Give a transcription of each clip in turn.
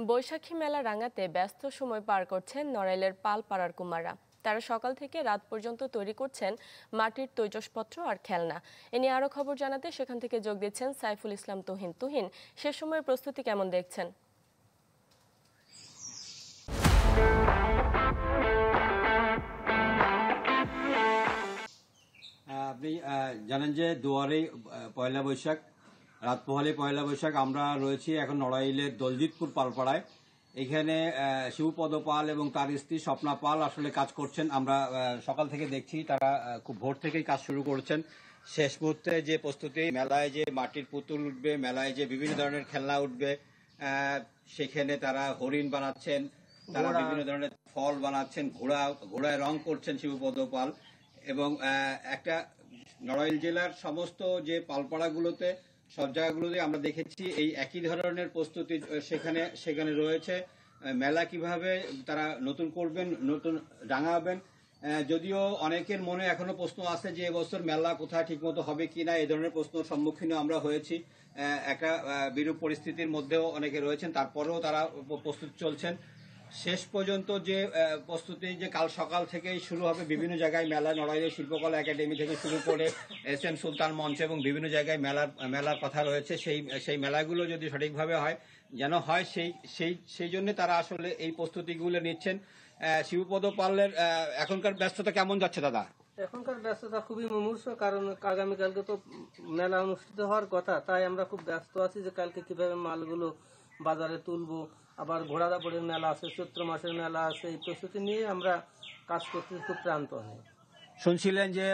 বৈশাখী মেলা রাঙাতে ব্যস্ত সময় পার করছেন নড়াইলের পালপাড়ার কুমাররা। তারা সকাল থেকে রাত পর্যন্ত তৈরি করছেন মাটির তৈজসপত্র আর খেলনা। এ নিয়ে আরো খবর জানাতে সেখান থেকে যোগ দিচ্ছেন সাইফুল ইসলাম তুহিন। তুহিন, সে সময়ের প্রস্তুতি কেমন দেখছেন? আপনি জানেন যে দুয়ারে পয়লা বৈশাখ, রাত পোহালে পয়লা বৈশাখ। আমরা রয়েছি এখন নড়াইলের দলজিৎপুর পালপাড়ায়। এখানে শিবপদ পাল এবং তার স্ত্রী স্বপ্না পাল আসলে কাজ করছেন। আমরা সকাল থেকে দেখছি তারা খুব ভোর থেকেই কাজ শুরু করেছেন। শেষ মুহূর্তে যে প্রস্তুতি, মেলায় যে মাটির পুতুল উঠবে, মেলায় যে বিভিন্ন ধরনের খেলনা উঠবে, সেখানে তারা হরিণ বানাচ্ছেন, তারা বিভিন্ন ধরনের ফল বানাচ্ছেন, ঘোড়ায় রং করছেন শিবপদ পাল। এবং একটা নড়াইল জেলার সমস্ত যে পালপাড়াগুলোতে সব জায়গাগুলোতে আমরা দেখেছি এই একই ধরনের প্রস্তুতি সেখানে সেখানে রয়েছে। মেলা কিভাবে তারা নতুন করবেন, নতুন রাঙাবেন। যদিও অনেকের মনে এখনো প্রশ্ন আছে যে এবছর মেলা কোথায় ঠিকমতো হবে কিনা, এই ধরনের প্রশ্নের সম্মুখীন আমরা হয়েছি। একটা বিরূপ পরিস্থিতির মধ্যেও অনেকে রয়েছেন, তারপরেও তারা প্রস্তুতি চলছেন। শেষ পর্যন্ত যে প্রস্তুতি যে কাল সকাল থেকেই শুরু হবে বিভিন্ন জায়গায় মেলা, নড়াইলের শিল্পকলা একাডেমি থেকে শুরু করে SM সুলতান মঞ্চ এবং বিভিন্ন জায়গায় মেলার কথা রয়েছে। সেই মেলাগুলো যদি সঠিকভাবে হয় যেন হয়, সেই জন্য তারা আসলে এই প্রস্তুতিগুলো নিচ্ছেন। শিবপদ পালের এখনকার ব্যস্ততা কেমন যাচ্ছে দাদা? এখনকার ব্যস্ততা খুবই মুমূর্ষ, কারণ আগামীকালকে তো মেলা অনুষ্ঠিত হওয়ার কথা। তাই আমরা খুব ব্যস্ত আছি যে কালকে কিভাবে মালগুলো বাজারে তুলবো। আবার ঘোড়াদাপড়ের মেলা আছে, চৈত্র মাসের মেলা আছে। এই প্রস্তুতি নিয়ে আমরা কাজ করতে খুব ক্লান্ত হই। শুনছিলেন যে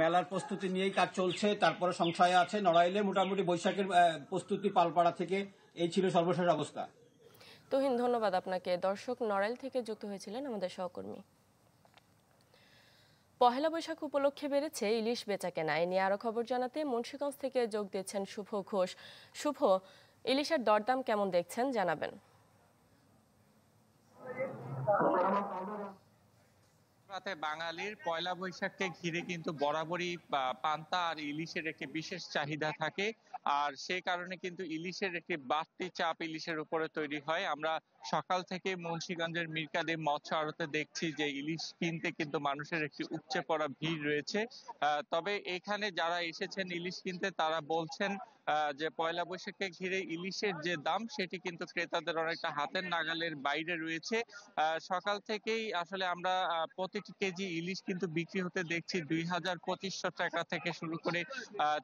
মেলার প্রস্তুতি নিয়েই কাজ চলছে, তারপরে সংশয় আছে। নড়াইলে মোটামুটি বৈশাখের প্রস্তুতি পালপাড়া থেকে এই ছিল সর্বশেষ অবস্থা। তুহিন, ধন্যবাদ আপনাকে। দর্শক, নড়াইল থেকে যুক্ত হয়েছিলেন আমাদের সহকর্মী। পহেলা বৈশাখ উপলক্ষে বেড়েছে ইলিশ বেচাকেনা। এ নিয়ে আরো খবর জানাতে মুন্সিগঞ্জ থেকে যোগ দিচ্ছেন শুভ ঘোষ। শুভ, ইলিশের দরদাম কেমন দেখছেন জানাবেন। রাতে বাঙালির পয়লা বৈশাখকে ঘিরে কিন্তু বরাবরই পান্তা আর ইলিশের একটি বিশেষ চাহিদা থাকে, আর সেই কারণে কিন্তু ইলিশের একটি বাড়তি চাপ ইলিশের উপরে তৈরি হয়। আমরা সকাল থেকে মুন্সিগঞ্জের মিরকাদিম মৎস্য আড়তে দেখছি যে ইলিশ কিনতে কিন্তু মানুষের একটি উপচে পড়া ভিড় রয়েছে। তবে এখানে যারা এসেছেন ইলিশ কিনতে তারা বলছেন যে পয়লা বৈশাখকে ঘিরে ইলিশের যে দাম সেটি কিন্তু ক্রেতাদের অনেকটা হাতের নাগালের বাইরে রয়েছে। সকাল থেকেই আসলে আমরা প্রতিটি কেজি ইলিশ কিন্তু বিক্রি হতে দেখছি 2,2500 টাকা থেকে শুরু করে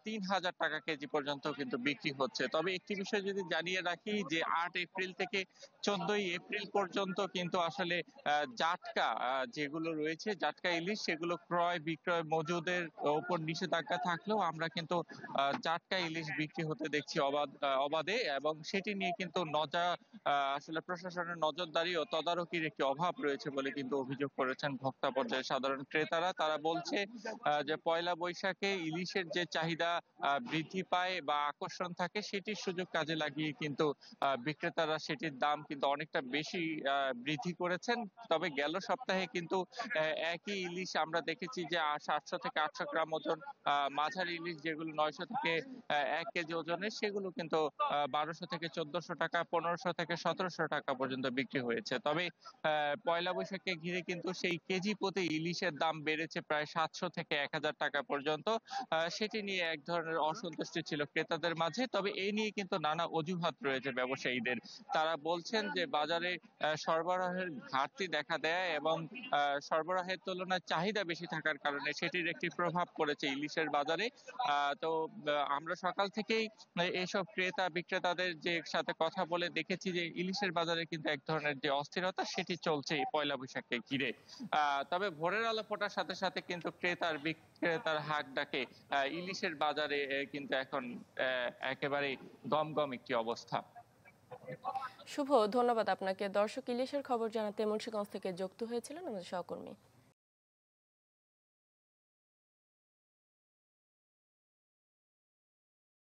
3,000 টাকা কেজি পর্যন্ত কিন্তু বিক্রি হচ্ছে। তবে একটি বিষয় যদি জানিয়ে রাখি যে 8 এপ্রিল থেকে 14ই এপ্রিল পর্যন্ত কিন্তু আসলে জাটকা যেগুলো রয়েছে, জাটকা ইলিশ, সেগুলো ক্রয় বিক্রয় মজুদের উপর নিষেধাজ্ঞা থাকলেও আমরা কিন্তু জাটকা ইলিশ বিক্রি হতে দেখছি অবাধে, এবং সেটি নিয়ে কিন্তু আসলে প্রশাসনের নজরদারি ও তদারকির একটি অভাব রয়েছে বলে কিন্তু অভিযোগ করেছেন ভোক্তা পর্যায়ে সাধারণ ক্রেতারা। তারা বলছে যে পয়লা বৈশাখে ইলিশের যে চাহিদা বৃদ্ধি পায় বা আকর্ষণ থাকে, সেটির সুযোগ কাজে লাগিয়ে কিন্তু বিক্রেতারা সেটির দাম কিন্তু অনেকটা বেশি বৃদ্ধি করেছেন। তবে গেল সপ্তাহে কিন্তু একই ইলিশ আমরা দেখেছি যে 700 থেকে 800 গ্রাম ওজন মাঝারি ইলিশ, যেগুলো 900 থেকে 1 কেজি ওজনের, সেগুলো কিন্তু 1200 থেকে 1400 টাকা, 1500 থেকে 1700 টাকা পর্যন্ত বিক্রি হয়েছে। তবে পয়লা বৈশাখকে ঘিরে কিন্তু সেই কেজি প্রতি ইলিশের দাম বেড়েছে প্রায় 700 থেকে 1000 টাকা পর্যন্ত। সেটি নিয়ে এক ধরনের অসন্তুষ্টি ছিল ক্রেতাদের মাঝে। তবে এই নিয়ে কিন্তু নানা অজুহাত রয়েছে ব্যবসায়ীদের। তারা বলছেন যে বাজারে সরবরাহের ঘাটতি দেখা দেয় এবং সরবরাহের তুলনায় চাহিদা বেশি থাকার কারণে সেটির একটি প্রভাব পড়েছে ইলিশের বাজারে। তো আমরা সকাল থেকেই এইসব ক্রেতা বিক্রেতাদের যে সাথে কথা বলে দেখেছি যে ইলিশের বাজারে কিন্তু এক ধরনের যে অস্থিরতা সেটি চলছে পয়লা বৈশাখকে ঘিরে। তবে ভোরের আলো ফোটার সাথে সাথে কিন্তু ক্রেতার বিক্রেতার হাক ডাকে ইলিশের বাজারে কিন্তু এখন একেবারে গমগম একটি অবস্থা। শুভ, ধন্যবাদ আপনাকে। দর্শক, ইলিশের খবর জানাতে মুন্সিগঞ্জ থেকে যুক্ত হয়েছিলেন আমাদের সহকর্মী।